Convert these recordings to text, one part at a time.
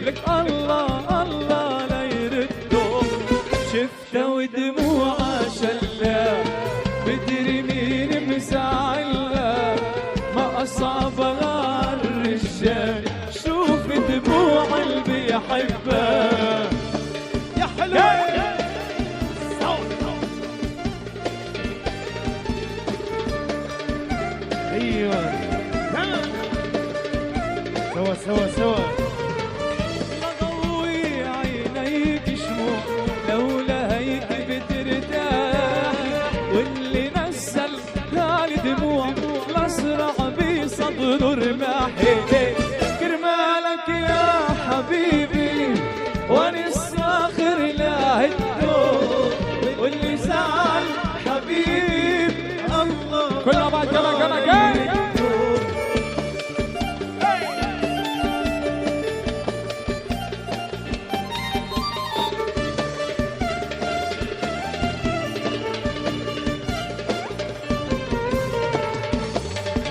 لك الله الله لا يردوا. شفته ودموعه شلة بدري مين مزعلها، ما أصابها الرجال شوف دموع اللي بيحبها. يا حلوة ايوه سوا سوا سوا. ضوي عينيك شموع لولا هيك بترتاح، واللي نزل هالي دموع الأسرع بصدره رماح. كرمالك يا حبيبي وانا الصاخر لا هدو، واللي زعل حبيبي الله كلها بعد كمان كمان.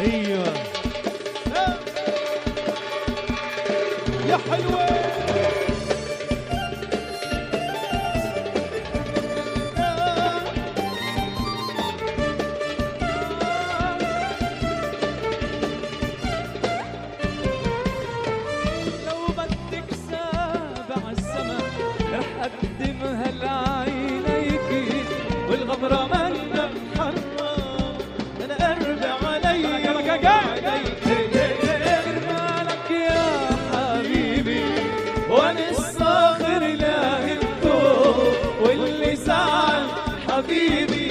ايوه يا حلوه لو بدك سابع السما رح اقدمها لعينيكي، والغمره منا محرمه انا ارجع علي كرمالك يا حبيبي وانا الصاخر لا هدو، واللي زعل حبيبي